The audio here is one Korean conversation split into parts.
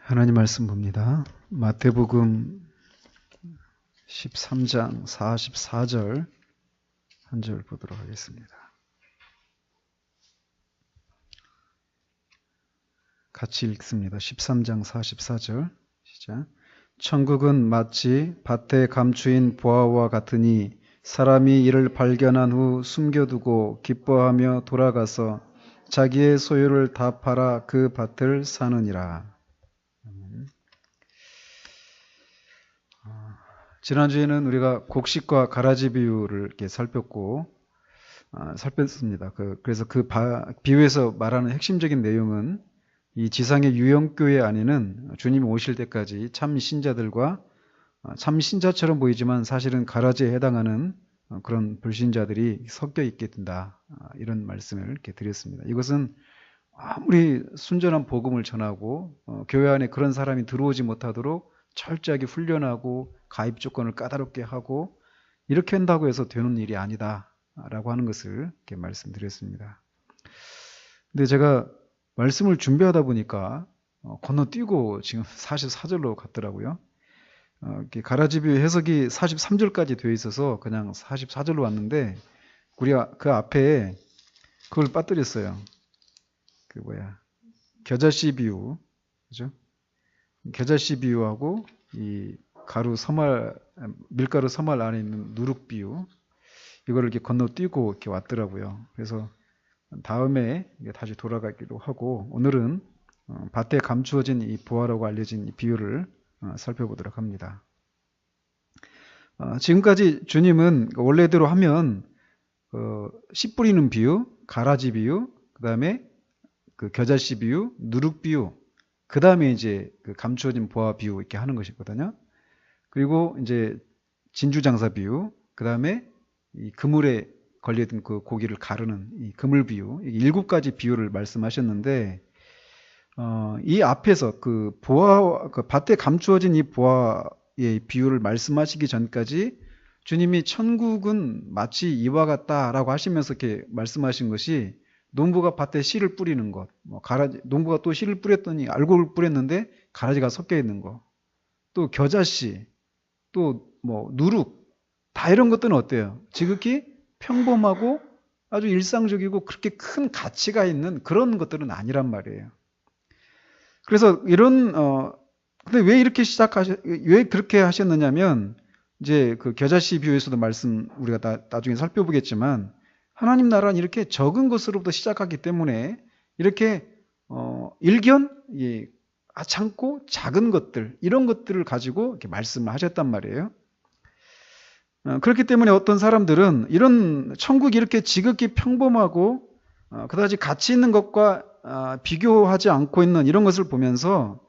하나님 말씀 봅니다. 마태복음 13장 44절 한 절 보도록 하겠습니다. 같이 읽습니다. 13장 44절 시작. 천국은 마치 밭에 감추인 보화와 같으니 사람이 이를 발견한 후 숨겨두고 기뻐하며 돌아가서 자기의 소유를 다 팔아 그 밭을 사느니라. 지난주에는 우리가 곡식과 가라지 비유를 이렇게 살폈습니다. 그래서 그 비유에서 말하는 핵심적인 내용은 이 지상의 유형교회 안에는 주님이 오실 때까지 참 신자들과 참 신자처럼 보이지만 사실은 가라지에 해당하는 그런 불신자들이 섞여 있게 된다. 이런 말씀을 이렇게 드렸습니다. 이것은 아무리 순전한 복음을 전하고 교회 안에 그런 사람이 들어오지 못하도록 철저하게 훈련하고 가입 조건을 까다롭게 하고 이렇게 한다고 해서 되는 일이 아니다 라고 하는 것을 이렇게 말씀드렸습니다. 근데 제가 말씀을 준비하다 보니까 건너뛰고 지금 44절로 갔더라고요. 가라지 비유 해석이 43절까지 되어 있어서 그냥 44절로 왔는데 우리가 그 앞에 그걸 빠뜨렸어요. 겨자씨 비유, 그죠? 겨자씨 비유하고 이 밀가루 서말 안에 있는 누룩 비유, 이거를 이렇게 건너뛰고 이렇게 왔더라고요. 그래서 다음에 다시 돌아가기로 하고 오늘은 밭에 감추어진 이 보화라고 알려진 이 비유를 살펴보도록 합니다. 지금까지 주님은 원래대로 하면 씨 뿌리는 비유, 가라지 비유, 그 다음에 그 겨자씨 비유, 누룩 비유, 그 다음에 이제 그 감추어진 보화 비유 이렇게 하는 것이거든요. 그리고 이제 진주장사 비유, 그 다음에 이 그물에 걸려있던 그 고기를 가르는 이 그물 비유, 7가지 비유를 말씀하셨는데, 이 앞에서 그 밭에 감추어진 이 보화의 비유를 말씀하시기 전까지 주님이 천국은 마치 이와 같다라고 하시면서 이렇게 말씀하신 것이 농부가 밭에 씨를 뿌리는 것, 농부가 또 씨를 뿌렸더니 알곡을 뿌렸는데 가라지가 섞여 있는 것, 또 겨자씨, 또 누룩, 다 이런 것들은 어때요? 지극히 평범하고 아주 일상적이고 그렇게 큰 가치가 있는 그런 것들은 아니란 말이에요. 그래서 근데 왜 그렇게 하셨느냐면, 이제 그 겨자씨 비유에서도 우리가 나중에 살펴보겠지만, 하나님 나라는 이렇게 적은 것으로부터 시작하기 때문에 이렇게 일견, 하찮고 작은 것들, 이런 것들을 가지고 이렇게 말씀을 하셨단 말이에요. 그렇기 때문에 어떤 사람들은 이런 천국이 이렇게 지극히 평범하고 그다지 가치 있는 것과 비교하지 않고 있는 이런 것을 보면서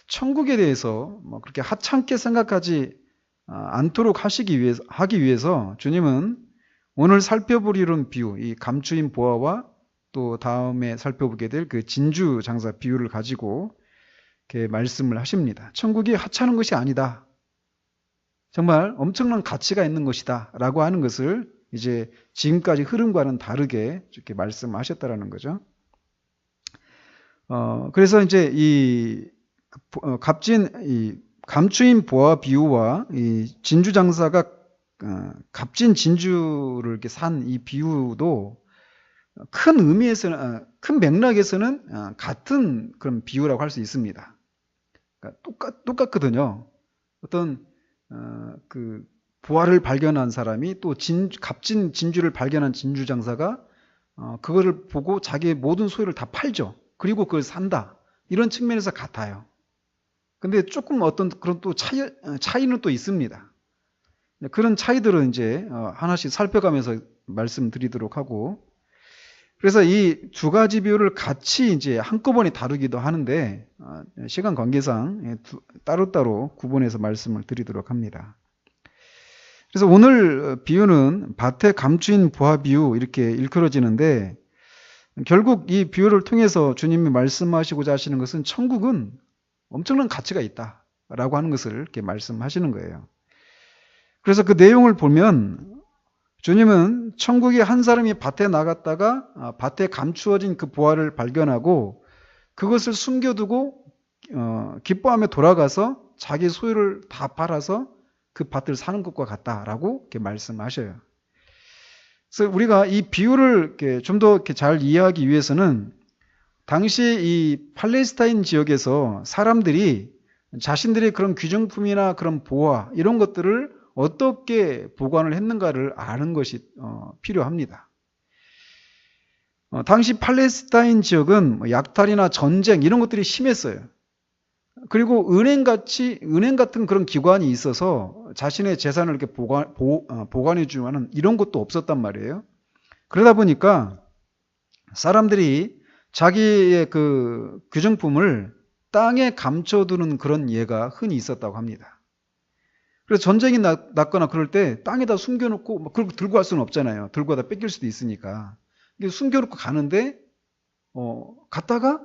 천국에 대해서 그렇게 하찮게 생각하지 않도록 하기 위해서 주님은 오늘 살펴보리는 비유, 이 감추인 보화와 또 다음에 살펴보게 될 그 진주 장사 비유를 가지고 이렇게 말씀을 하십니다. 천국이 하찮은 것이 아니다. 정말 엄청난 가치가 있는 것이다. 라고 하는 것을 이제 지금까지 흐름과는 다르게 이렇게 말씀하셨다라는 거죠. 그래서 이제 감추인 보화 비유와 이 진주 장사가 값진 진주를 이렇게 산 이 비유도 큰 의미에서는, 큰 맥락에서는 같은 그런 비유라고 할 수 있습니다. 그러니까 똑같거든요. 어떤 그 보화를 발견한 사람이 또 값진 진주를 발견한 진주 장사가 그거를 보고 자기의 모든 소유를 다 팔죠. 그리고 그걸 산다. 이런 측면에서 같아요. 근데 조금 어떤 그런 또 차이는 또 있습니다. 그런 차이들은 이제 하나씩 살펴가면서 말씀드리도록 하고, 그래서 이 2가지 비유를 같이 이제 한꺼번에 다루기도 하는데 시간 관계상 따로따로 구분해서 말씀을 드리도록 합니다. 그래서 오늘 비유는 밭에 감추인 보화 비유 이렇게 일컬어지는데, 결국 이 비유를 통해서 주님이 말씀하시고자 하시는 것은 천국은 엄청난 가치가 있다라고 하는 것을 이렇게 말씀하시는 거예요. 그래서 그 내용을 보면 주님은 천국에 한 사람이 밭에 나갔다가 밭에 감추어진 그 보화를 발견하고 그것을 숨겨두고 기뻐하며 돌아가서 자기 소유를 다 팔아서 그 밭을 사는 것과 같다라고 이렇게 말씀하셔요. 그래서 우리가 이 비유를 좀 더 잘 이해하기 위해서는 당시 이 팔레스타인 지역에서 사람들이 자신들의 그런 귀중품이나 그런 보화 이런 것들을 어떻게 보관을 했는가를 아는 것이 필요합니다. 당시 팔레스타인 지역은 약탈이나 전쟁 이런 것들이 심했어요. 그리고 은행 같은 그런 기관이 있어서 자신의 재산을 이렇게 보관해 주는 이런 것도 없었단 말이에요. 그러다 보니까 사람들이 자기의 그 귀중품을 땅에 감춰두는 그런 예가 흔히 있었다고 합니다. 그래서 전쟁이 났거나 그럴 때 땅에다 숨겨놓고 그걸 들고 갈 수는 없잖아요. 들고 가다 뺏길 수도 있으니까. 숨겨놓고 가는데 갔다가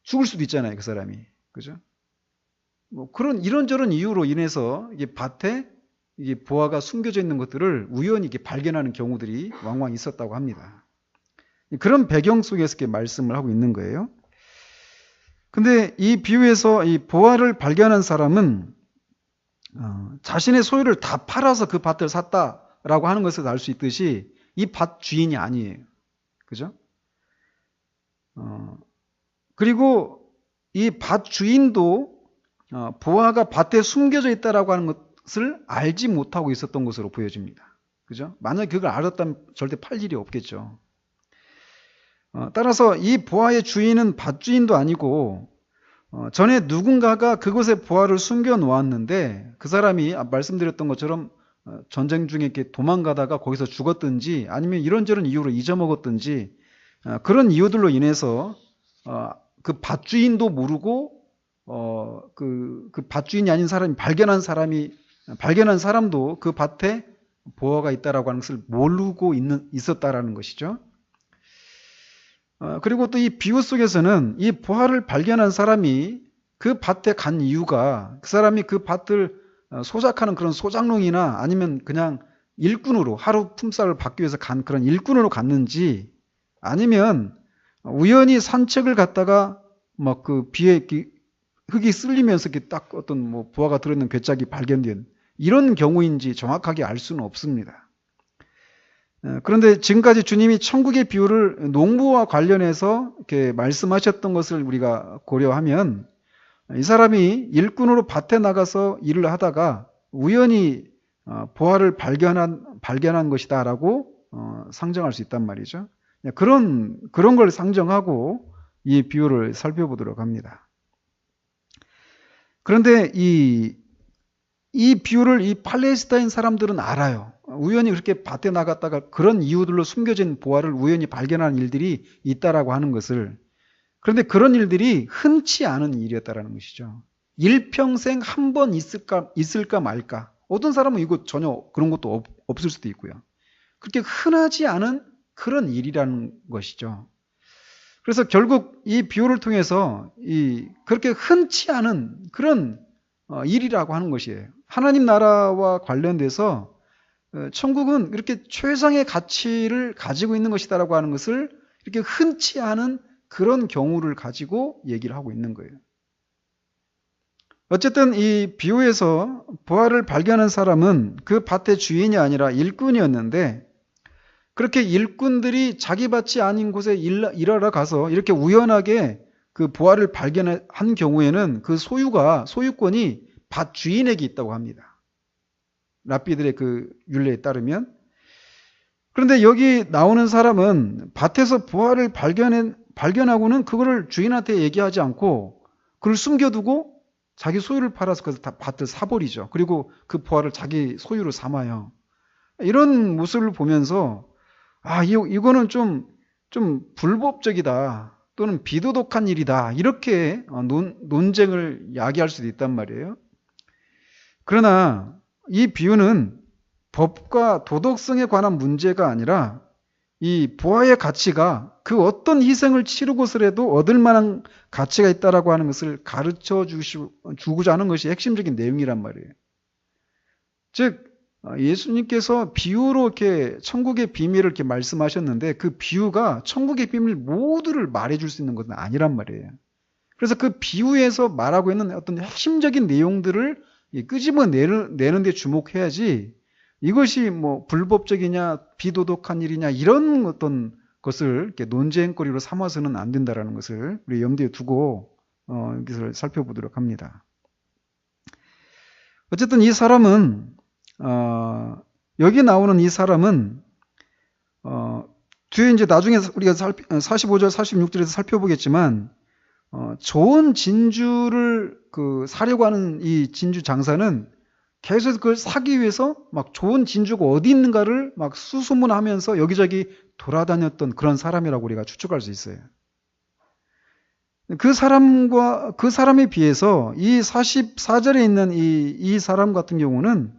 죽을 수도 있잖아요. 그 사람이. 그죠? 그런 이런저런 이유로 인해서 이게 밭에 이게 보화가 숨겨져 있는 것들을 우연히 이렇게 발견하는 경우들이 왕왕 있었다고 합니다. 그런 배경 속에서 이렇게 말씀을 하고 있는 거예요. 근데 이 비유에서 이 보화를 발견한 사람은 자신의 소유를 다 팔아서 그 밭을 샀다라고 하는 것에서 알 수 있듯이 이 밭 주인이 아니에요. 그죠? 그리고 이 밭 주인도 보화가 밭에 숨겨져 있다라고 하는 것을 알지 못하고 있었던 것으로 보여집니다. 그죠? 만약에 그걸 알았다면 절대 팔 일이 없겠죠. 따라서 이 보화의 주인은 밭 주인도 아니고 전에 누군가가 그곳에 보화를 숨겨 놓았는데 그 사람이 말씀드렸던 것처럼 전쟁 중에 이렇게 도망가다가 거기서 죽었든지 아니면 이런저런 이유로 잊어먹었든지 그런 이유들로 인해서 그 밭 주인도 모르고 그 밭 주인이 아닌 사람이 발견한 사람도 그 밭에 보화가 있다라고 하는 것을 모르고 있었다라는 것이죠. 그리고 또 이 비유 속에서는 이 보화를 발견한 사람이 그 밭에 간 이유가 그 사람이 그 밭을 소작하는 그런 소작농이나 아니면 그냥 일꾼으로 하루 품삯을 받기 위해서 간 그런 일꾼으로 갔는지 아니면 우연히 산책을 갔다가 막 그 비에 흙이 쓸리면서 이렇게 딱 어떤 뭐 보화가 들어있는 괴짝이 발견된 이런 경우인지 정확하게 알 수는 없습니다. 그런데 지금까지 주님이 천국의 비유를 농부와 관련해서 이렇게 말씀하셨던 것을 우리가 고려하면 이 사람이 일꾼으로 밭에 나가서 일을 하다가 우연히 보화를 발견한 것이다라고 상정할 수 있단 말이죠. 그런 걸 상정하고 이 비유를 살펴보도록 합니다. 그런데 이 비유를 이 팔레스타인 사람들은 알아요. 우연히 그렇게 밭에 나갔다가 그런 이유들로 숨겨진 보화를 우연히 발견하는 일들이 있다라고 하는 것을. 그런데 그런 일들이 흔치 않은 일이었다라는 것이죠. 일평생 한 번 있을까 말까. 어떤 사람은 이거 전혀 그런 것도 없을 수도 있고요. 그렇게 흔하지 않은 그런 일이라는 것이죠. 그래서 결국 이 비유를 통해서 그렇게 흔치 않은 그런 일이라고 하는 것이에요. 하나님 나라와 관련돼서 천국은 이렇게 최상의 가치를 가지고 있는 것이다라고 하는 것을 이렇게 흔치 않은 그런 경우를 가지고 얘기를 하고 있는 거예요. 어쨌든 이 비유에서 보화를 발견한 사람은 그 밭의 주인이 아니라 일꾼이었는데 그렇게 일꾼들이 자기 밭이 아닌 곳에 일하러 가서 이렇게 우연하게 그 보화를 발견한 경우에는 그 소유권이 밭 주인에게 있다고 합니다. 랍비들의 그 율례에 따르면. 그런데 여기 나오는 사람은 밭에서 보화를 발견하고는 그거를 주인한테 얘기하지 않고 그걸 숨겨두고 자기 소유를 팔아서 그래서 다 밭을 사버리죠. 그리고 그 보화를 자기 소유로 삼아요. 이런 모습을 보면서 이거는 좀 불법적이다 또는 비도덕한 일이다 이렇게 논쟁을 야기할 수도 있단 말이에요. 그러나 이 비유는 법과 도덕성에 관한 문제가 아니라 이 보화의 가치가 그 어떤 희생을 치르고서라도 얻을 만한 가치가 있다라고 하는 것을 가르쳐 주고자 하는 것이 핵심적인 내용이란 말이에요. 즉 예수님께서 비유로 이렇게 천국의 비밀을 이렇게 말씀하셨는데 그 비유가 천국의 비밀 모두를 말해줄 수 있는 것은 아니란 말이에요. 그래서 그 비유에서 말하고 있는 어떤 핵심적인 내용들을 끄집어내는 데 주목해야지, 이것이 뭐 불법적이냐 비도덕한 일이냐 이런 어떤 것을 이렇게 논쟁거리로 삼아서는 안 된다라는 것을 우리 염두에 두고 이것을 살펴보도록 합니다. 어쨌든 이 사람은 여기 나오는 이 사람은 뒤에 이제 나중에 우리가 45절 46절에서 살펴보겠지만 좋은 진주를 사려고 하는 이 진주 장사는 계속 그걸 사기 위해서 막 좋은 진주가 어디 있는가를 막 수소문하면서 여기저기 돌아다녔던 그런 사람이라고 우리가 추측할 수 있어요. 그 사람에 비해서 이 44절에 있는 이 사람 같은 경우는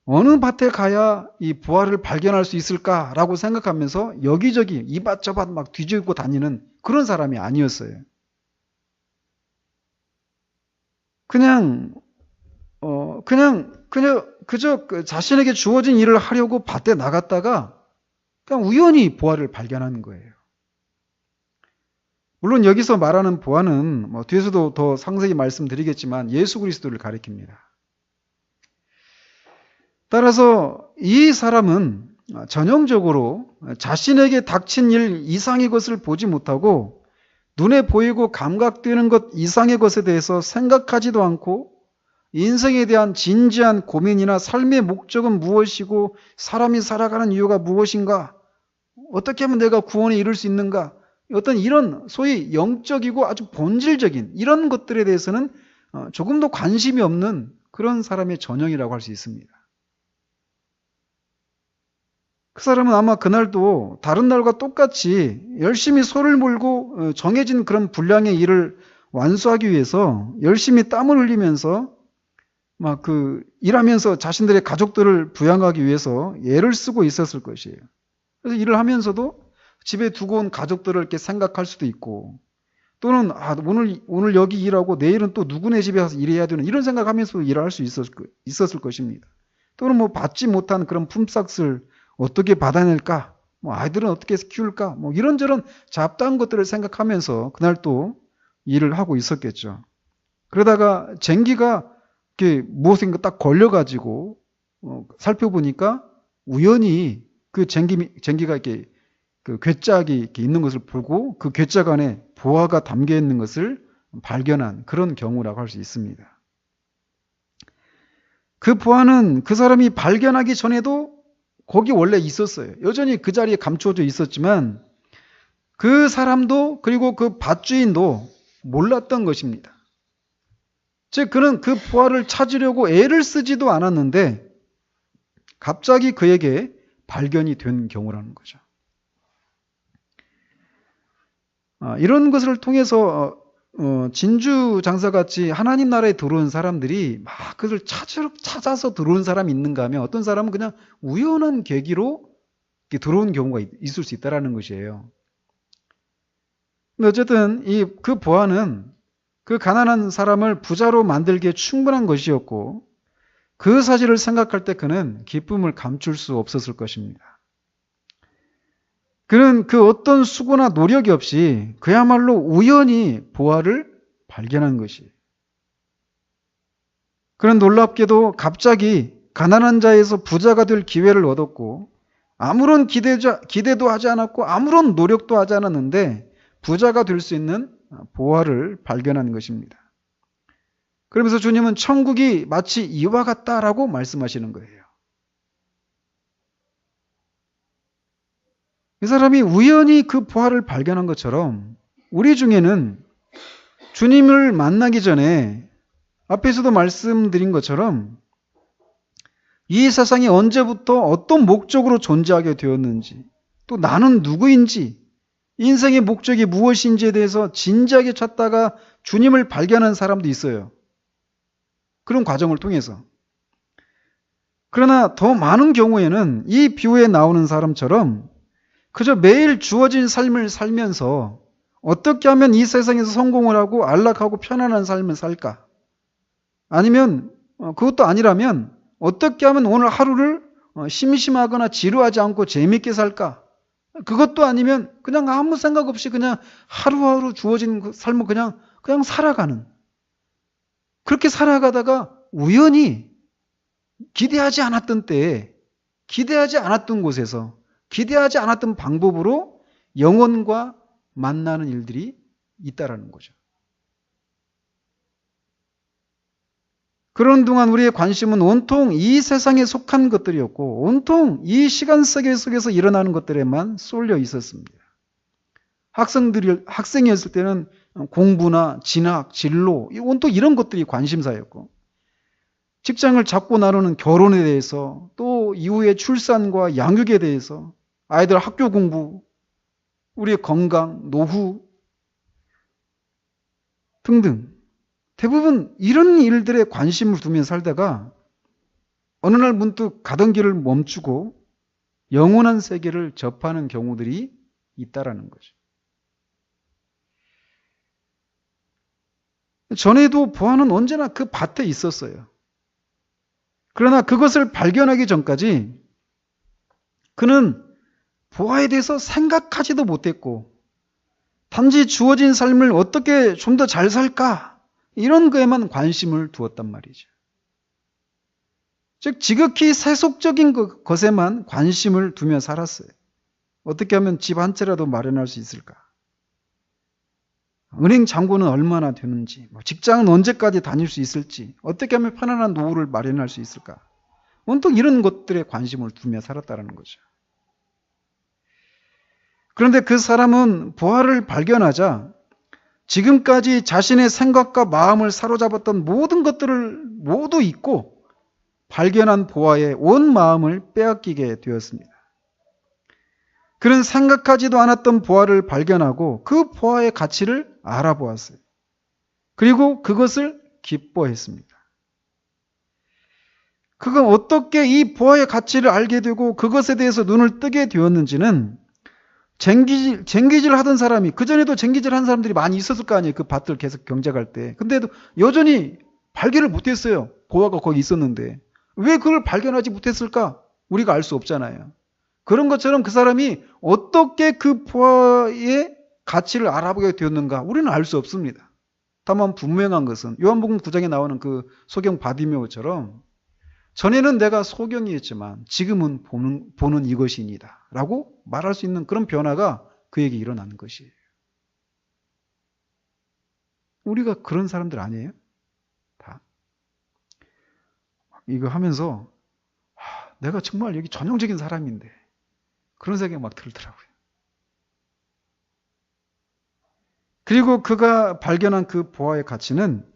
어느 밭에 가야 이 부활을 발견할 수 있을까라고 생각하면서 여기저기 이밭 저밭 막 뒤지고 다니는 그런 사람이 아니었어요. 그저 자신에게 주어진 일을 하려고 밭에 나갔다가 그냥 우연히 부활을 발견하는 거예요. 물론 여기서 말하는 부활은 뭐 뒤에서도 더 상세히 말씀드리겠지만 예수 그리스도를 가리킵니다. 따라서 이 사람은 전형적으로 자신에게 닥친 일 이상의 것을 보지 못하고 눈에 보이고 감각되는 것 이상의 것에 대해서 생각하지도 않고 인생에 대한 진지한 고민이나 삶의 목적은 무엇이고 사람이 살아가는 이유가 무엇인가, 어떻게 하면 내가 구원에 이룰 수 있는가, 어떤 이런 소위 영적이고 아주 본질적인 이런 것들에 대해서는 조금도 관심이 없는 그런 사람의 전형이라고 할 수 있습니다. 그 사람은 아마 그날도 다른 날과 똑같이 열심히 소를 몰고 정해진 그런 분량의 일을 완수하기 위해서 열심히 땀을 흘리면서 막 일하면서 자신들의 가족들을 부양하기 위해서 애를 쓰고 있었을 것이에요. 그래서 일을 하면서도 집에 두고 온 가족들을 이렇게 생각할 수도 있고, 또는 오늘 여기 일하고 내일은 또 누구네 집에 가서 일해야 되는 이런 생각하면서 일을 할 수 있었을 것입니다. 또는 뭐 받지 못한 그런 품삯을 어떻게 받아낼까, 뭐 아이들은 어떻게 해서 키울까, 뭐 이런저런 잡다한 것들을 생각하면서 그날 또 일을 하고 있었겠죠. 그러다가 쟁기가 이렇게 무엇인가 딱 걸려가지고 살펴보니까 우연히 그 쟁기가 이렇게 괴짝이 이렇게 있는 것을 보고 그 괴짝 안에 보화가 담겨 있는 것을 발견한 그런 경우라고 할 수 있습니다. 그 보화는 그 사람이 발견하기 전에도 거기 원래 있었어요. 여전히 그 자리에 감추어져 있었지만 그 사람도 그리고 그 밭주인도 몰랐던 것입니다. 즉 그는 그 보화를 찾으려고 애를 쓰지도 않았는데 갑자기 그에게 발견이 된 경우라는 거죠. 이런 것을 통해서 진주 장사같이 하나님 나라에 들어온 사람들이 막 그것을 찾아서 들어온 사람이 있는가 하면 어떤 사람은 그냥 우연한 계기로 들어온 경우가 있을 수 있다는 것이에요. 근데 어쨌든 그 보화는 그 가난한 사람을 부자로 만들기에 충분한 것이었고 그 사실을 생각할 때 그는 기쁨을 감출 수 없었을 것입니다. 그는 그 어떤 수고나 노력이 없이 그야말로 우연히 보화를 발견한 것이. 그는 놀랍게도 갑자기 가난한 자에서 부자가 될 기회를 얻었고 아무런 기대도 하지 않았고 아무런 노력도 하지 않았는데 부자가 될 수 있는 보화를 발견한 것입니다. 그러면서 주님은 천국이 마치 이와 같다라고 말씀하시는 거예요. 이 사람이 우연히 그 보화를 발견한 것처럼 우리 중에는 주님을 만나기 전에 앞에서도 말씀드린 것처럼 이 세상이 언제부터 어떤 목적으로 존재하게 되었는지, 또 나는 누구인지, 인생의 목적이 무엇인지에 대해서 진지하게 찾다가 주님을 발견한 사람도 있어요. 그런 과정을 통해서. 그러나 더 많은 경우에는 이 비유에 나오는 사람처럼 그저 매일 주어진 삶을 살면서 어떻게 하면 이 세상에서 성공을 하고 안락하고 편안한 삶을 살까? 아니면 그것도 아니라면 어떻게 하면 오늘 하루를 심심하거나 지루하지 않고 재미있게 살까? 그것도 아니면 그냥 아무 생각 없이 그냥 하루하루 주어진 그 삶을 그냥 그냥 살아가는. 그렇게 살아가다가 우연히 기대하지 않았던 때에, 기대하지 않았던 곳에서, 기대하지 않았던 방법으로 영혼과 만나는 일들이 있다라는 거죠. 그런 동안 우리의 관심은 온통 이 세상에 속한 것들이었고 온통 이 시간 세계 속에서 일어나는 것들에만 쏠려 있었습니다. 학생이었을 때는 공부나 진학, 진로, 온통 이런 것들이 관심사였고 직장을 잡고 나누는 결혼에 대해서 또 이후의 출산과 양육에 대해서 아이들 학교 공부, 우리의 건강, 노후 등등 대부분 이런 일들에 관심을 두며 살다가 어느 날 문득 가던 길을 멈추고 영원한 세계를 접하는 경우들이 있다라는 거죠. 전에도 보아는 언제나 그 밭에 있었어요. 그러나 그것을 발견하기 전까지 그는 보아에 대해서 생각하지도 못했고 단지 주어진 삶을 어떻게 좀 더 잘 살까 이런 거에만 관심을 두었단 말이죠. 즉 지극히 세속적인 것에만 관심을 두며 살았어요. 어떻게 하면 집 한 채라도 마련할 수 있을까? 은행 잔고는 얼마나 되는지, 직장은 언제까지 다닐 수 있을지, 어떻게 하면 편안한 노후를 마련할 수 있을까? 온통 이런 것들에 관심을 두며 살았다는 거죠. 그런데 그 사람은 보아를 발견하자 지금까지 자신의 생각과 마음을 사로잡았던 모든 것들을 모두 잊고 발견한 보아의 온 마음을 빼앗기게 되었습니다. 그는 생각하지도 않았던 보아를 발견하고 그 보아의 가치를 알아보았어요. 그리고 그것을 기뻐했습니다. 그가 어떻게 이 보아의 가치를 알게 되고 그것에 대해서 눈을 뜨게 되었는지는 쟁기질 하던 사람이, 그전에도 쟁기질 한 사람들이 많이 있었을 거 아니에요. 그 밭을 계속 경작할 때. 근데도 여전히 발견을 못했어요. 보아가 거기 있었는데. 왜 그걸 발견하지 못했을까? 우리가 알 수 없잖아요. 그런 것처럼 그 사람이 어떻게 그 보아의 가치를 알아보게 되었는가? 우리는 알 수 없습니다. 다만 분명한 것은 요한복음 9장에 나오는 그 소경 바디메오처럼 전에는 내가 소경이었지만 지금은 보는 이것이니다 라고 말할 수 있는 그런 변화가 그에게 일어나는 것이에요. 우리가 그런 사람들 아니에요? 다. 이거 하면서 내가 정말 여기 전형적인 사람인데 그런 생각이 막 들더라고요. 그리고 그가 발견한 그 보아의 가치는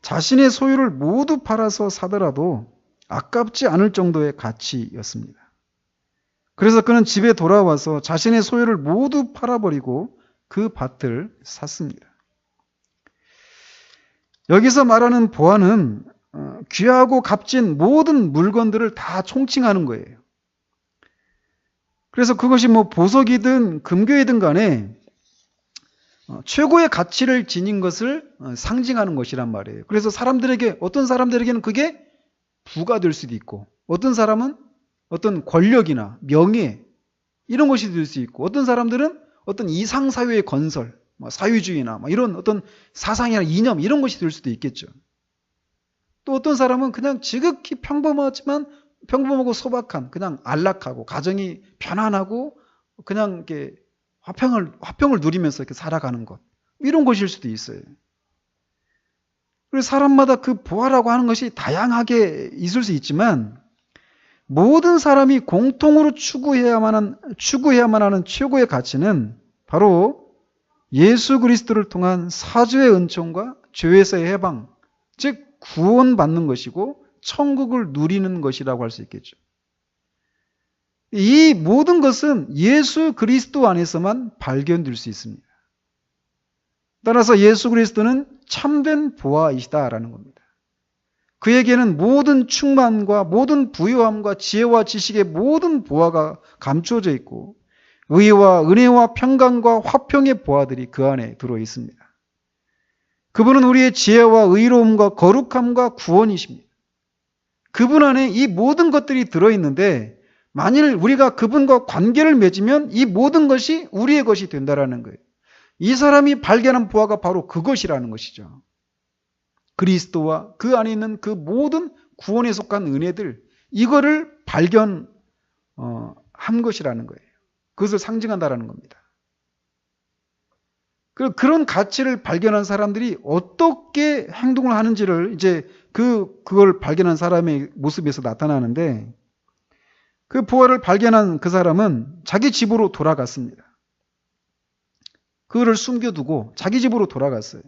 자신의 소유를 모두 팔아서 사더라도 아깝지 않을 정도의 가치였습니다. 그래서 그는 집에 돌아와서 자신의 소유를 모두 팔아버리고 그 밭을 샀습니다. 여기서 말하는 보아는 귀하고 값진 모든 물건들을 다 총칭하는 거예요. 그래서 그것이 보석이든 금괴이든 간에 최고의 가치를 지닌 것을 상징하는 것이란 말이에요. 그래서 어떤 사람들에게는 그게 부가 될 수도 있고, 어떤 사람은 어떤 권력이나 명예, 이런 것이 될 수 있고, 어떤 사람들은 어떤 이상사회의 건설, 사회주의나 이런 어떤 사상이나 이념, 이런 것이 될 수도 있겠죠. 또 어떤 사람은 그냥 지극히 평범하고 소박한, 그냥 안락하고, 가정이 편안하고, 그냥 이렇게 화평을 누리면서 이렇게 살아가는 것, 이런 것일 수도 있어요. 그래서 사람마다 그 보아라고 하는 것이 다양하게 있을 수 있지만 모든 사람이 공통으로 추구해야만 하는 최고의 가치는 바로 예수 그리스도를 통한 사죄의 은총과 죄에서의 해방, 즉 구원받는 것이고 천국을 누리는 것이라고 할 수 있겠죠. 이 모든 것은 예수 그리스도 안에서만 발견될 수 있습니다. 따라서 예수 그리스도는 참된 보아이시다라는 겁니다. 그에게는 모든 충만과 모든 부요함과 지혜와 지식의 모든 보아가 감추어져 있고 의와 은혜와 평강과 화평의 보아들이 그 안에 들어 있습니다. 그분은 우리의 지혜와 의로움과 거룩함과 구원이십니다. 그분 안에 이 모든 것들이 들어있는데 만일 우리가 그분과 관계를 맺으면 이 모든 것이 우리의 것이 된다라는 거예요. 이 사람이 발견한 부활가 바로 그것이라는 것이죠. 그리스도와 그 안에 있는 그 모든 구원에 속한 은혜들, 이거를 발견한 것이라는 거예요. 그것을 상징한다라는 겁니다. 그런 가치를 발견한 사람들이 어떻게 행동을 하는지를 이제 그걸 발견한 사람의 모습에서 나타나는데, 그 부활을 발견한 그 사람은 자기 집으로 돌아갔습니다. 그거를 숨겨두고 자기 집으로 돌아갔어요.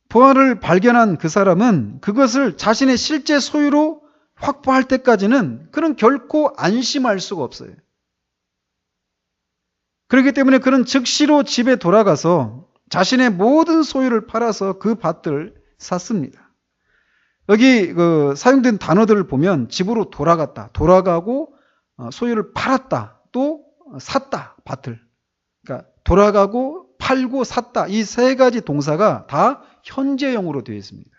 부활을 발견한 그 사람은 그것을 자신의 실제 소유로 확보할 때까지는 그는 결코 안심할 수가 없어요. 그렇기 때문에 그는 즉시로 집에 돌아가서 자신의 모든 소유를 팔아서 그 밭을 샀습니다. 여기 사용된 단어들을 보면 집으로 돌아갔다, 돌아가고 소유를 팔았다, 또 샀다, 밭을. 그러니까 돌아가고 팔고 샀다, 이 세 가지 동사가 다 현재형으로 되어 있습니다.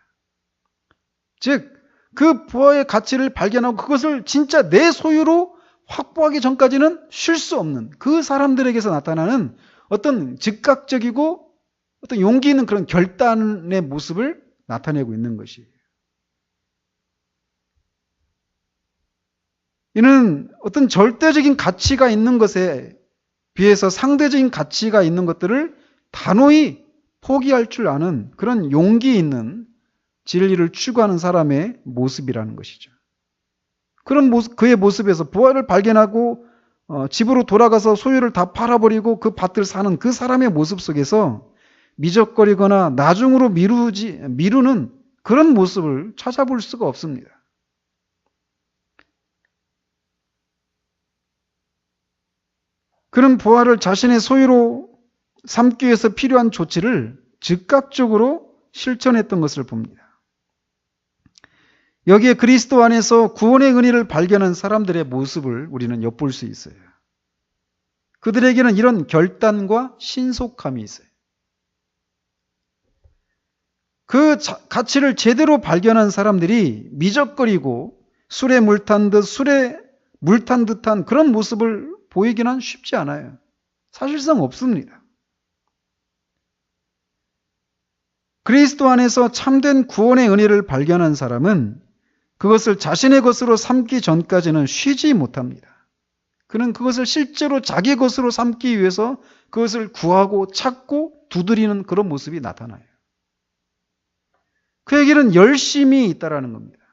즉, 그 부활의 가치를 발견하고 그것을 진짜 내 소유로 확보하기 전까지는 쉴 수 없는 그 사람들에게서 나타나는 어떤 즉각적이고 어떤 용기 있는 그런 결단의 모습을 나타내고 있는 것이에요. 이는 어떤 절대적인 가치가 있는 것에 비해서 상대적인 가치가 있는 것들을 단호히 포기할 줄 아는 그런 용기 있는 진리를 추구하는 사람의 모습이라는 것이죠. 그런 모습, 그의 모습에서 부활을 발견하고 집으로 돌아가서 소유를 다 팔아버리고 그 밭을 사는 그 사람의 모습 속에서 미적거리거나 나중으로 미루는 그런 모습을 찾아볼 수가 없습니다. 그런 부활을 자신의 소유로 삼기 위해서 필요한 조치를 즉각적으로 실천했던 것을 봅니다. 여기에 그리스도 안에서 구원의 은혜를 발견한 사람들의 모습을 우리는 엿볼 수 있어요. 그들에게는 이런 결단과 신속함이 있어요. 그 가치를 제대로 발견한 사람들이 미적거리고 술에 물탄 듯한 그런 모습을 보이기는 쉽지 않아요. 사실상 없습니다. 그리스도 안에서 참된 구원의 은혜를 발견한 사람은 그것을 자신의 것으로 삼기 전까지는 쉬지 못합니다. 그는 그것을 실제로 자기 것으로 삼기 위해서 그것을 구하고 찾고 두드리는 그런 모습이 나타나요. 그에게는 열심이 있다라는 겁니다.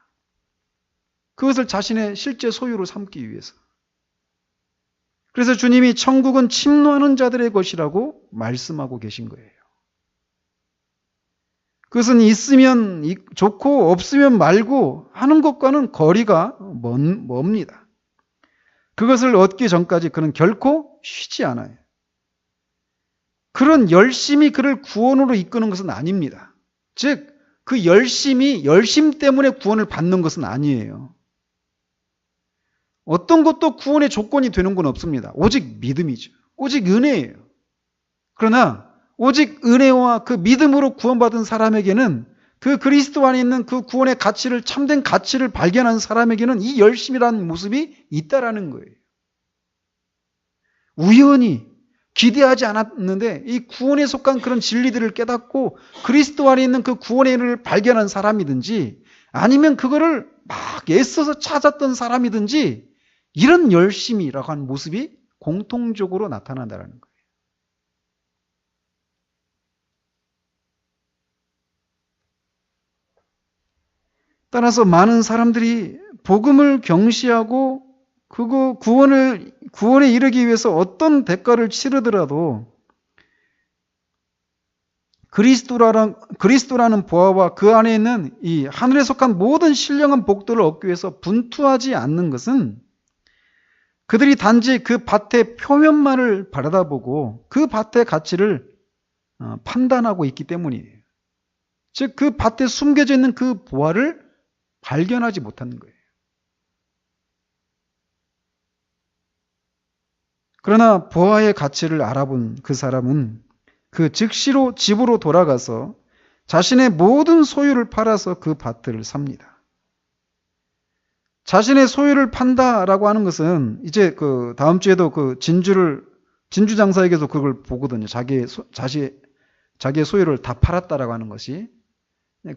그것을 자신의 실제 소유로 삼기 위해서. 그래서 주님이 천국은 침노하는 자들의 것이라고 말씀하고 계신 거예요. 그것은 있으면 좋고 없으면 말고 하는 것과는 거리가 멉니다. 그것을 얻기 전까지 그는 결코 쉬지 않아요. 그런 열심이 그를 구원으로 이끄는 것은 아닙니다. 즉, 그 열심 때문에 구원을 받는 것은 아니에요. 어떤 것도 구원의 조건이 되는 건 없습니다. 오직 믿음이죠. 오직 은혜예요. 그러나 오직 은혜와 그 믿음으로 구원받은 사람에게는 그 그리스도 안에 있는 그 구원의 가치를, 참된 가치를 발견한 사람에게는 이 열심이라는 모습이 있다라는 거예요. 우연히 기대하지 않았는데 이 구원에 속한 그런 진리들을 깨닫고 그리스도 안에 있는 그 구원의 은혜를 발견한 사람이든지 아니면 그거를 막 애써서 찾았던 사람이든지 이런 열심이라고 하는 모습이 공통적으로 나타난다는 거예요. 따라서 많은 사람들이 복음을 경시하고 그거 구원에 이르기 위해서 어떤 대가를 치르더라도 그리스도라는 보화와 그 안에 있는 이 하늘에 속한 모든 신령한 복들을 얻기 위해서 분투하지 않는 것은 그들이 단지 그 밭의 표면만을 바라다보고 그 밭의 가치를 판단하고 있기 때문이에요. 즉, 그 밭에 숨겨져 있는 그 보화를 발견하지 못하는 거예요. 그러나 보화의 가치를 알아본 그 사람은 그 즉시로 집으로 돌아가서 자신의 모든 소유를 팔아서 그 밭을 삽니다. 자신의 소유를 판다라고 하는 것은 이제 그 다음 주에도 그 진주장사에게도 그걸 보거든요. 자기의 소유를 다 팔았다라고 하는 것이.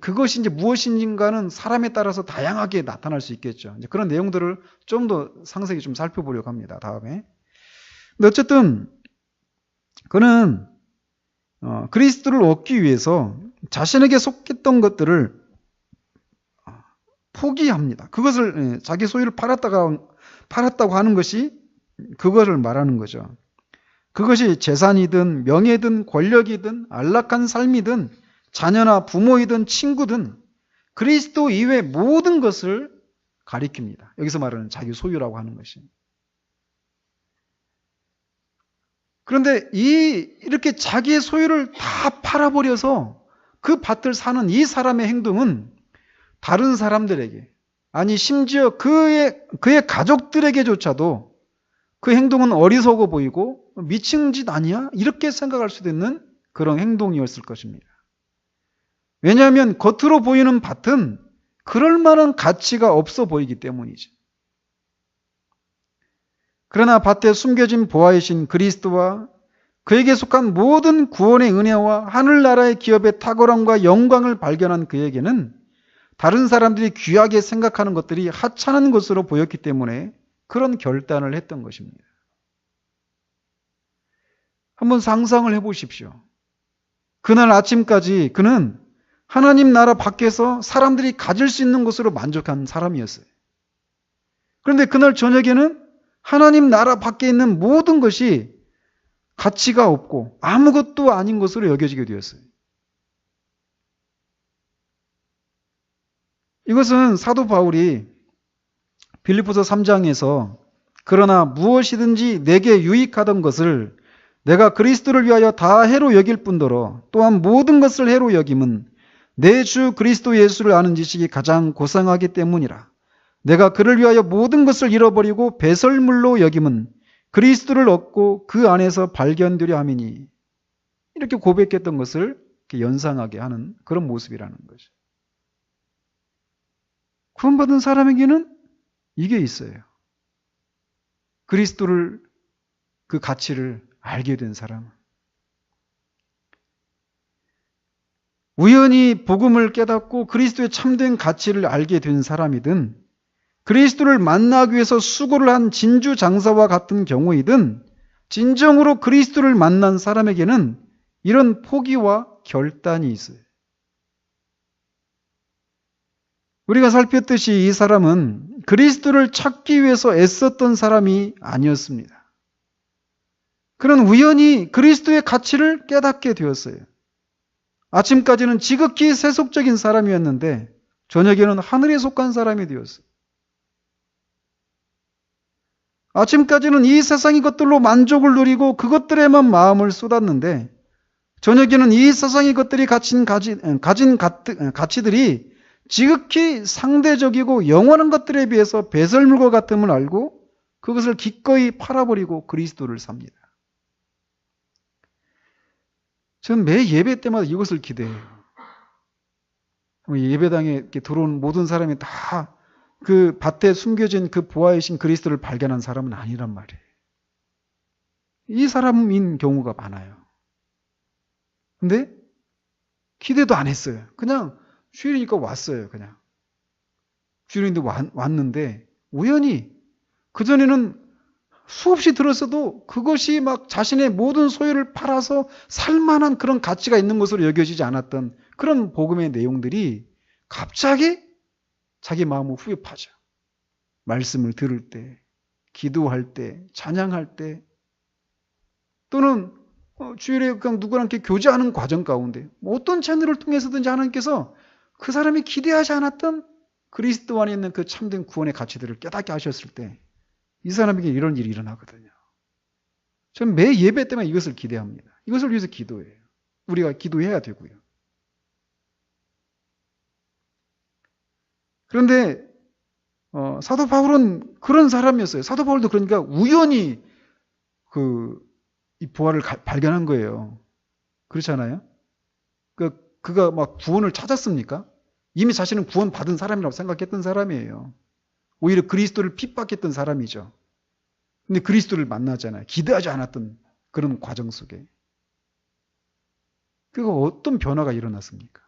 그것이 이제 무엇인가는 사람에 따라서 다양하게 나타날 수 있겠죠. 이제 그런 내용들을 좀 더 상세히 좀 살펴보려고 합니다. 다음에. 근데 어쨌든 그는 그리스도를 얻기 위해서 자신에게 속했던 것들을 포기합니다. 그것을 자기 소유를 팔았다고 하는 것이 그것을 말하는 거죠. 그것이 재산이든 명예든 권력이든 안락한 삶이든 자녀나 부모이든 친구든 그리스도 이외의 모든 것을 가리킵니다. 여기서 말하는 자기 소유라고 하는 것이. 그런데 이렇게 자기의 소유를 다 팔아버려서 그 밭을 사는 이 사람의 행동은 다른 사람들에게, 아니 심지어 그의 가족들에게조차도 그 행동은 어리석어 보이고 미친 짓 아니야? 이렇게 생각할 수도 있는 그런 행동이었을 것입니다. 왜냐하면 겉으로 보이는 밭은 그럴 만한 가치가 없어 보이기 때문이죠. 그러나 밭에 숨겨진 보화이신 그리스도와 그에게 속한 모든 구원의 은혜와 하늘나라의 기업의 탁월함과 영광을 발견한 그에게는 다른 사람들이 귀하게 생각하는 것들이 하찮은 것으로 보였기 때문에 그런 결단을 했던 것입니다. 한번 상상을 해보십시오. 그날 아침까지 그는 하나님 나라 밖에서 사람들이 가질 수 있는 것으로 만족한 사람이었어요. 그런데 그날 저녁에는 하나님 나라 밖에 있는 모든 것이 가치가 없고 아무것도 아닌 것으로 여겨지게 되었어요. 이것은 사도 바울이 빌립보서 3장에서 그러나 무엇이든지 내게 유익하던 것을 내가 그리스도를 위하여 다 해로 여길 뿐더러 또한 모든 것을 해로 여김은 내 주 그리스도 예수를 아는 지식이 가장 고상하기 때문이라. 내가 그를 위하여 모든 것을 잃어버리고 배설물로 여김은 그리스도를 얻고 그 안에서 발견되려 함이니. 이렇게 고백했던 것을 이렇게 연상하게 하는 그런 모습이라는 거죠. 구원받은 사람에게는 이게 있어요. 그리스도를, 그 가치를 알게 된 사람. 우연히 복음을 깨닫고 그리스도의 참된 가치를 알게 된 사람이든 그리스도를 만나기 위해서 수고를 한 진주 장사와 같은 경우이든 진정으로 그리스도를 만난 사람에게는 이런 포기와 결단이 있어요. 우리가 살폈듯이 이 사람은 그리스도를 찾기 위해서 애썼던 사람이 아니었습니다. 그는 우연히 그리스도의 가치를 깨닫게 되었어요. 아침까지는 지극히 세속적인 사람이었는데 저녁에는 하늘에 속한 사람이 되었어요. 아침까지는 이 세상의 것들로 만족을 누리고 그것들에만 마음을 쏟았는데 저녁에는 이 세상의 것들이 가진 가치들이 지극히 상대적이고 영원한 것들에 비해서 배설물과 같음을 알고 그것을 기꺼이 팔아버리고 그리스도를 삽니다. 저는 매 예배 때마다 이것을 기대해요. 예배당에 이렇게 들어온 모든 사람이 다 그 밭에 숨겨진 그 보화이신 그리스도를 발견한 사람은 아니란 말이에요. 이 사람인 경우가 많아요. 근데 기대도 안 했어요. 그냥 주일이니까 왔어요. 그냥 주일인데 왔는데 우연히 그전에는 수없이 들었어도 그것이 막 자신의 모든 소유를 팔아서 살만한 그런 가치가 있는 것으로 여겨지지 않았던 그런 복음의 내용들이 갑자기 자기 마음을 후벼파죠. 말씀을 들을 때, 기도할 때, 찬양할 때, 또는 주일에 그냥 누구랑 함께 교제하는 과정 가운데 어떤 채널을 통해서든지 하나님께서 그 사람이 기대하지 않았던 그리스도 안에 있는 그 참된 구원의 가치들을 깨닫게 하셨을 때 이 사람에게 이런 일이 일어나거든요. 저는 매 예배 때문에 이것을 기대합니다. 이것을 위해서 기도해요. 우리가 기도해야 되고요. 그런데 사도 바울은 그런 사람이었어요. 사도 바울도 그러니까 우연히 이 보화를 발견한 거예요. 그렇잖아요? 그가 막 구원을 찾았습니까? 이미 자신은 구원 받은 사람이라고 생각했던 사람이에요. 오히려 그리스도를 핍박했던 사람이죠. 근데 그리스도를 만나잖아요. 기대하지 않았던 그런 과정 속에. 그거 어떤 변화가 일어났습니까?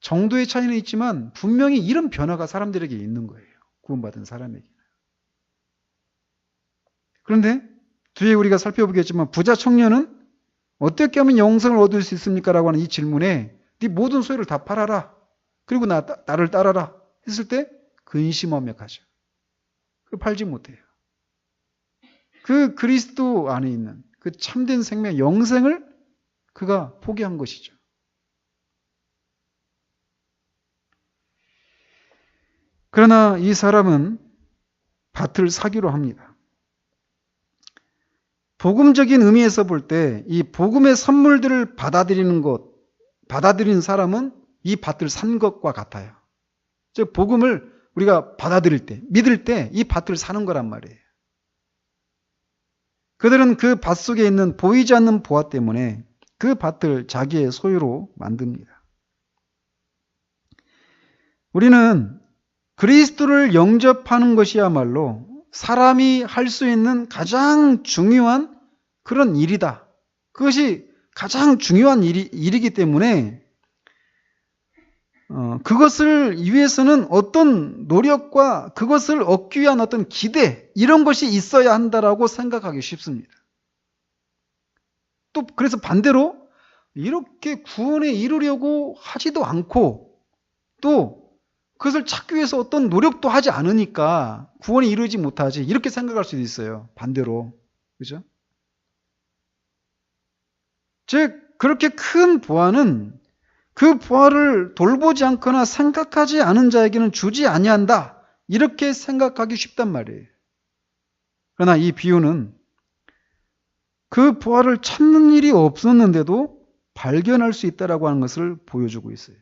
정도의 차이는 있지만 분명히 이런 변화가 사람들에게 있는 거예요. 구원받은 사람에게. 그런데 뒤에 우리가 살펴보겠지만 부자 청년은 어떻게 하면 영생을 얻을 수 있습니까? 라고 하는 이 질문에 네 모든 소유를 다 팔아라. 그리고 나를 따라라. 했을 때 근심하며 가죠. 그 팔지 못해요. 그 그리스도 안에 있는 그 참된 생명, 영생을 그가 포기한 것이죠. 그러나 이 사람은 밭을 사기로 합니다. 복음적인 의미에서 볼 때 이 복음의 선물들을 받아들이는 사람은 이 밭을 산 것과 같아요. 즉 복음을 우리가 받아들일 때, 믿을 때 이 밭을 사는 거란 말이에요. 그들은 그 밭 속에 있는 보이지 않는 보화 때문에 그 밭을 자기의 소유로 만듭니다. 우리는 그리스도를 영접하는 것이야말로 사람이 할 수 있는 가장 중요한 그런 일이다. 그것이 가장 중요한 일이기 때문에 그것을 위해서는 어떤 노력과 그것을 얻기 위한 어떤 기대 이런 것이 있어야 한다라고 생각하기 쉽습니다. 또 그래서 반대로 이렇게 구원에 이르려고 하지도 않고 또 그것을 찾기 위해서 어떤 노력도 하지 않으니까 구원에 이르지 못하지 이렇게 생각할 수도 있어요. 반대로. 그죠? 즉 그렇게 큰 보화는 그 보화를 돌보지 않거나 생각하지 않은 자에게는 주지 아니한다. 이렇게 생각하기 쉽단 말이에요. 그러나 이 비유는 그 보화를 찾는 일이 없었는데도 발견할 수 있다라고 하는 것을 보여주고 있어요.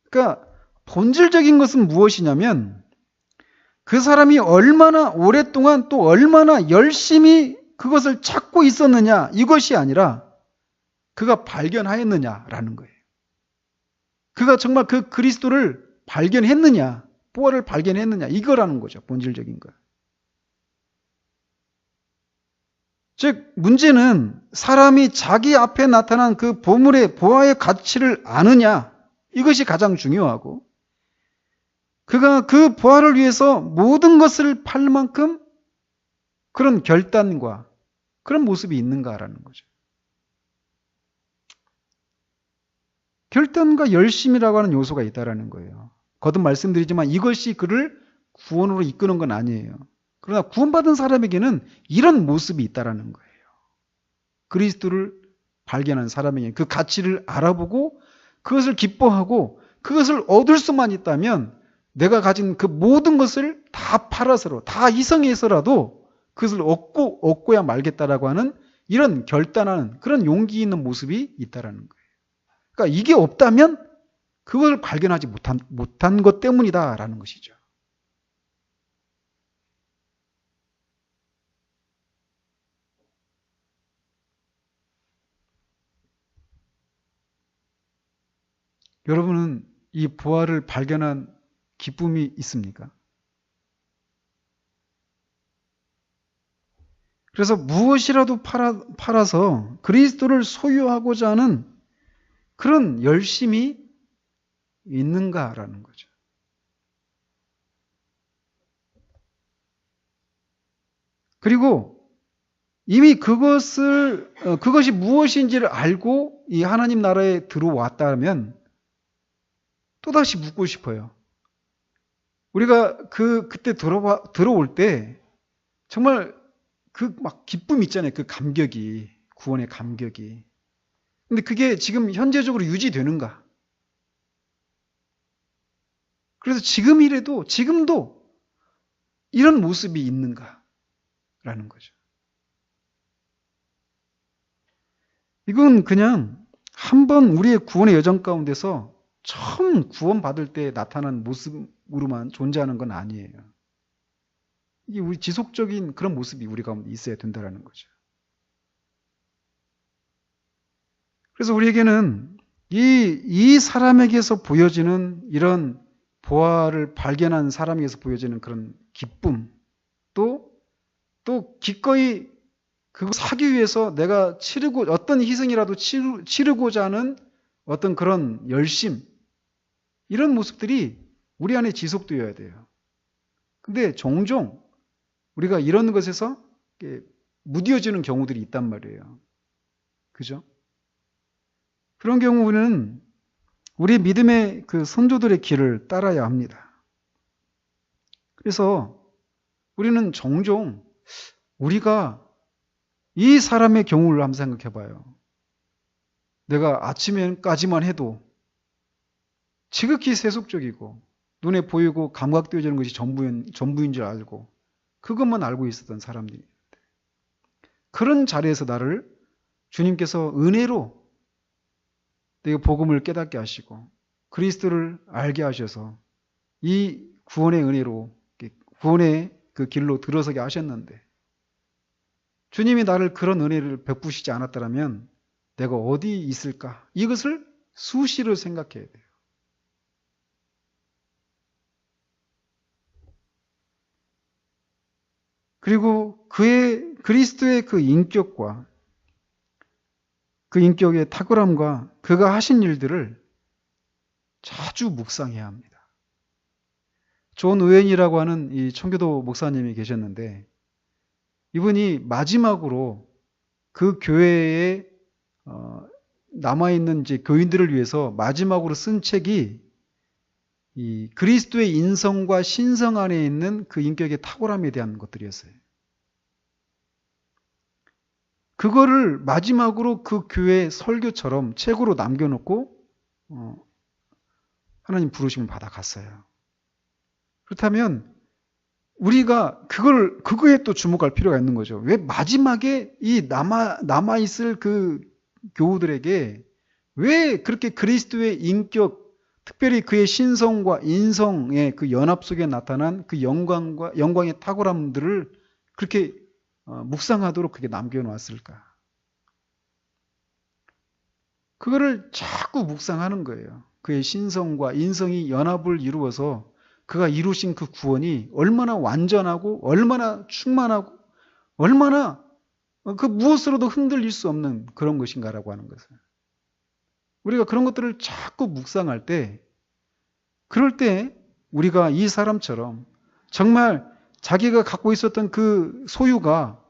그러니까 본질적인 것은 무엇이냐면 그 사람이 얼마나 오랫동안 또 얼마나 열심히 그것을 찾고 있었느냐 이것이 아니라 그가 발견하였느냐라는 거예요. 그가 정말 그 그리스도를 발견했느냐, 보화를 발견했느냐 이거라는 거죠. 본질적인 거. 즉 문제는 사람이 자기 앞에 나타난 그 보물의 보화의 가치를 아느냐 이것이 가장 중요하고 그가 그 보화를 위해서 모든 것을 팔 만큼 그런 결단과 그런 모습이 있는가라는 거죠. 결단과 열심이라고 하는 요소가 있다라는 거예요. 거듭 말씀드리지만 이것이 그를 구원으로 이끄는 건 아니에요. 그러나 구원받은 사람에게는 이런 모습이 있다라는 거예요. 그리스도를 발견한 사람에게 그 가치를 알아보고 그것을 기뻐하고 그것을 얻을 수만 있다면 내가 가진 그 모든 것을 다 팔아서로 다 희생해서라도 그것을 얻고야 말겠다라고 하는 이런 결단하는 그런 용기 있는 모습이 있다라는 거예요. 그러니까 이게 없다면 그걸 발견하지 못한 것 때문이다라는 것이죠. 여러분은 이 보화를 발견한 기쁨이 있습니까? 그래서 무엇이라도 팔아서 그리스도를 소유하고자 하는 그런 열심이 있는가라는 거죠. 그리고 이미 그것이 무엇인지를 알고 이 하나님 나라에 들어왔다면 또다시 묻고 싶어요. 우리가 그때 들어올 때 정말 그 막 기쁨 있잖아요. 그 감격이, 구원의 감격이. 근데 그게 지금 현재적으로 유지되는가? 그래서 지금도 이런 모습이 있는가? 라는 거죠. 이건 그냥 한번 우리의 구원의 여정 가운데서 처음 구원받을 때 나타난 모습으로만 존재하는 건 아니에요. 이게 우리 지속적인 그런 모습이 우리 가운데 있어야 된다는 거죠. 그래서 우리에게는 이 사람에게서 보여지는 이런 보화를 발견한 사람에게서 보여지는 그런 기쁨, 또 또 기꺼이 그거 사기 위해서 내가 어떤 희생이라도 치르고자 하는 어떤 그런 열심, 이런 모습들이 우리 안에 지속되어야 돼요. 근데 종종 우리가 이런 것에서 무뎌지는 경우들이 있단 말이에요. 그죠? 그런 경우는 우리 믿음의 그 선조들의 길을 따라야 합니다. 그래서 우리는 종종 우리가 이 사람의 경우를 한번 생각해 봐요. 내가 아침에까지만 해도 지극히 세속적이고 눈에 보이고 감각되어지는 것이 전부인 줄 알고 그것만 알고 있었던 사람들이, 그런 자리에서 나를 주님께서 은혜로 내 복음을 깨닫게 하시고 그리스도를 알게 하셔서 이 구원의 은혜로 구원의 그 길로 들어서게 하셨는데, 주님이 나를 그런 은혜를 베푸시지 않았더라면 내가 어디 있을까? 이것을 수시로 생각해야 돼요. 그리고 그리스도의 그 인격과 그 인격의 탁월함과 그가 하신 일들을 자주 묵상해야 합니다. 존 의웬이라고 하는 이 청교도 목사님이 계셨는데, 이분이 마지막으로 그 교회에 남아있는 이제 교인들을 위해서 마지막으로 쓴 책이 이 그리스도의 인성과 신성 안에 있는 그 인격의 탁월함에 대한 것들이었어요. 그거를 마지막으로 그 교회 설교처럼 책으로 남겨놓고 하나님 부르심을 받아갔어요. 그렇다면 우리가 그거에 또 주목할 필요가 있는 거죠. 왜 마지막에 이 남아있을 그 교우들에게 왜 그렇게 그리스도의 인격, 특별히 그의 신성과 인성의 그 연합 속에 나타난 그 영광의 탁월함들을 그렇게 묵상하도록 그게 남겨놓았을까? 그거를 자꾸 묵상하는 거예요. 그의 신성과 인성이 연합을 이루어서 그가 이루신 그 구원이 얼마나 완전하고 얼마나 충만하고 얼마나 그 무엇으로도 흔들릴 수 없는 그런 것인가라고 하는 것을, 우리가 그런 것들을 자꾸 묵상할 때, 그럴 때 우리가 이 사람처럼 정말 자기가 갖고 있었던 그 소유가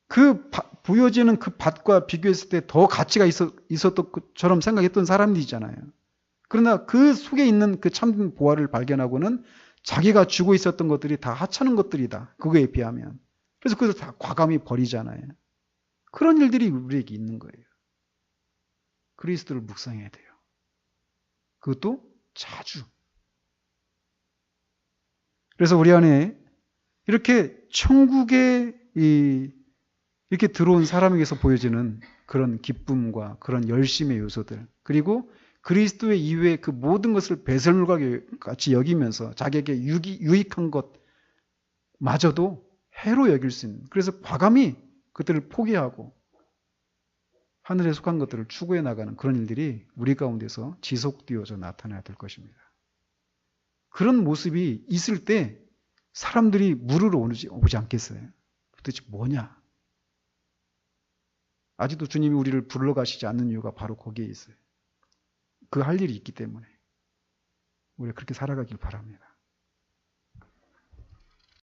그 부여지는 그 밭과 비교했을 때 더 가치가 있었던 것처럼 생각했던 사람들이잖아요. 그러나 그 속에 있는 그 참된 보화를 발견하고는 자기가 주고 있었던 것들이 다 하찮은 것들이다, 그거에 비하면. 그래서 그것을 다 과감히 버리잖아요. 그런 일들이 우리에게 있는 거예요. 그리스도를 묵상해야 돼요. 그것도 자주. 그래서 우리 안에 이렇게 천국에 이렇게 들어온 사람에게서 보여지는 그런 기쁨과 그런 열심의 요소들, 그리고 그리스도의 이외의 그 모든 것을 배설물과 같이 여기면서 자기에게 유익한 것마저도 해로 여길 수 있는, 그래서 과감히 그들을 포기하고 하늘에 속한 것들을 추구해 나가는 그런 일들이 우리 가운데서 지속되어져 나타나야 될 것입니다. 그런 모습이 있을 때 사람들이 물으러 오지 않겠어요? 도대체 뭐냐? 아직도 주님이 우리를 불러가시지 않는 이유가 바로 거기에 있어요. 그 할 일이 있기 때문에 우리가 그렇게 살아가길 바랍니다.